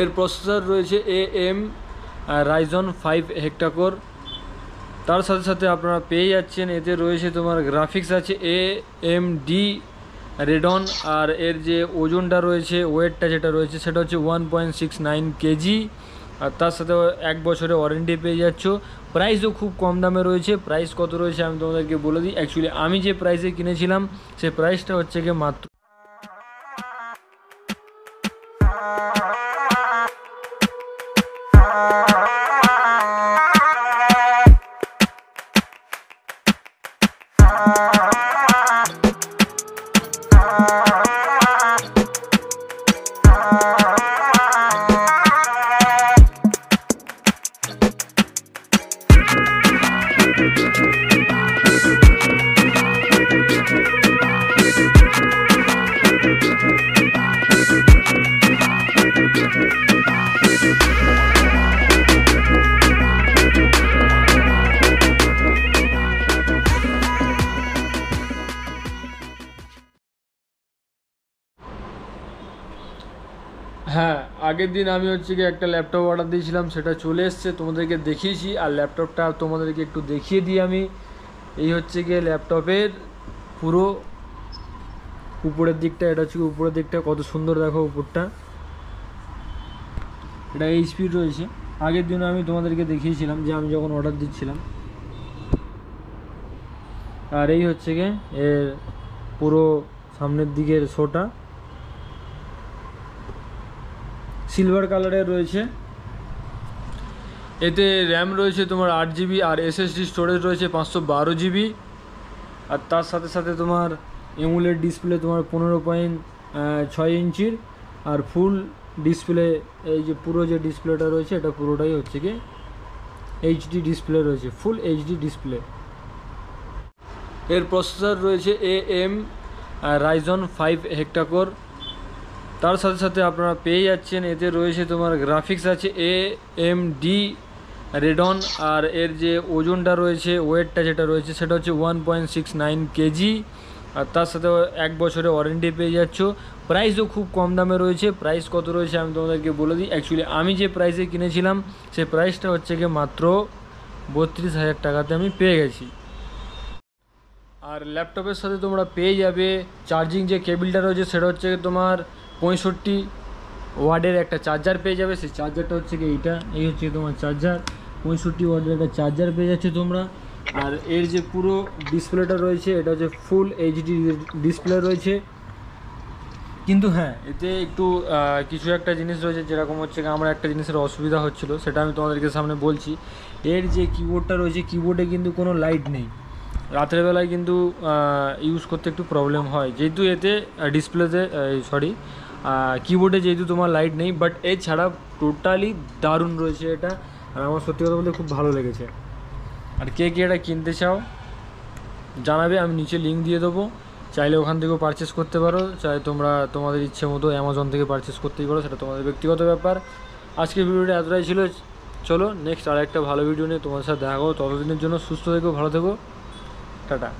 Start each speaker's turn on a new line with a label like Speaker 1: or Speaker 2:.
Speaker 1: এর প্রসেসর রয়েছে AM Ryzen 5 হেক্টাকোর। তার সাথে সাথে আপনারা পেয়ে যাচ্ছেন এতে রয়েছে তোমার গ্রাফিক্স আছে AMD রেডন, আর এর যে ওজনটা রয়েছে, ওয়েটটা যেটা রয়েছে সেটা হচ্ছে 1.69 কেজি। আর তার সাথে 1 বছরের ওয়ারেন্টি পেয়ে যাচ্ছ। প্রাইসও খুব কম দামে রয়েছে। প্রাইস কত রয়েছে আমি তোমাদেরকে বলে দিই। অ্যাকচুয়ালি আমি যে প্রাইসে কিনেছিলাম সেই প্রাইসটা হচ্ছে গিয়ে মাত্র হ্যাঁ, আগের দিন আমি হচ্ছে কি একটা ল্যাপটপ অর্ডার দিয়েছিলাম, সেটা চলে এসছে, তোমাদেরকে দেখিয়েছি। আর ল্যাপটপটা তোমাদেরকে একটু দেখিয়ে দিই আমি। এই হচ্ছে গিয়ে ল্যাপটপের পুরো উপরের দিকটা। এটা হচ্ছে উপরের দিকটা কত সুন্দর, দেখো উপরটা। এটা HP রয়েছে। আগের দিন আমি তোমাদেরকে দেখিয়েছিলাম যে আমি যখন অর্ডার দিচ্ছিলাম। আর এই হচ্ছে গিয়ে এর পুরো সামনের দিকের শোটা সিলভার কালারের রয়েছে। এতে র্যাম রয়েছে তোমার 8GB আর SSD স্টোরেজ রয়েছে 512GB। আর তার সাথে সাথে তোমার এমুলেট ডিসপ্লে তোমার 15.6 ইঞ্চির। আর ফুল ডিসপ্লে, এই যে পুরো যে ডিসপ্লেটা রয়েছে এটা পুরোটাই হচ্ছে কি HD ডিসপ্লে রয়েছে, ফুল HD ডিসপ্লে। এর প্রসেসর রয়েছে AM Ryzen 5 হেক্টাকোর। তার সাথে সাথে আপনারা পেয়ে যাচ্ছেন এতে রয়েছে তোমার গ্রাফিক্স আছে AMD রেডন, আর এর যে ওজনটা রয়েছে, ওয়েটটা যেটা রয়েছে সেটা হচ্ছে 1.69 কেজি। আর তার সাথে 1 বছরের ওয়ারেন্টি পেয়ে যাচ্ছ। প্রাইসও খুব কম দামে রয়েছে। প্রাইস কত রয়েছে আমি তোমাদেরকে বলে দিই। অ্যাকচুয়ালি আমি যে প্রাইসে কিনেছিলাম সেই প্রাইসটা হচ্ছে গিয়ে মাত্র 32,000 টাকাতে আমি পেয়ে গেছি। আর ল্যাপটপের সাথে তোমরা পেয়ে যাবে চার্জিং যে কেবিলটা রয়েছে, সেটা হচ্ছে তোমার 65 ওয়াটের একটা চার্জার পেয়ে যাবে। সেই চার্জারটা হচ্ছে কি এইটা, এই হচ্ছে তোমার চার্জার। 65 ওয়াটের একটা চার্জার পেয়ে যাচ্ছে তোমরা। আর এর যে পুরো ডিসপ্লেটা রয়েছে এটা হচ্ছে ফুল HD ডিসপ্লে রয়েছে। কিন্তু হ্যাঁ, এতে একটু কিছু একটা জিনিস রয়েছে, যেরকম হচ্ছে আমার একটা জিনিসের অসুবিধা হচ্ছিলো, সেটা আমি তোমাদেরকে সামনে বলছি। এর যে কিবোর্ডটা রয়েছে, কিবোর্ডে কিন্তু কোনো লাইট নেই। রাতের বেলায় কিন্তু ইউজ করতে একটু প্রবলেম হয়, যেহেতু এতে ডিসপ্লেতে কিবোর্ডে যেহেতু তোমার লাইট নেই। বাট এছাড়া টোটালি দারুণ রয়েছে এটা। আর আমার সত্যি কথা বলতে খুব ভালো লেগেছে। আর কে কে এটা কিনতে চাও জানাবে, আমি নিচে লিঙ্ক দিয়ে দেবো। চাইলে ওখান থেকেও পারচেস করতে পারো, চাই তোমরা তোমাদের ইচ্ছে মতো অ্যামাজন থেকে পারচেস করতেই পারো, সেটা তোমাদের ব্যক্তিগত ব্যাপার। আজকের ভিডিওটা এতটাই ছিল। চলো নেক্সট আর একটা ভালো ভিডিও নিয়ে তোমাদের সাথে দেখা করো। ততদিনের জন্য সুস্থ থেকো, ভালো থেকো, টাটা।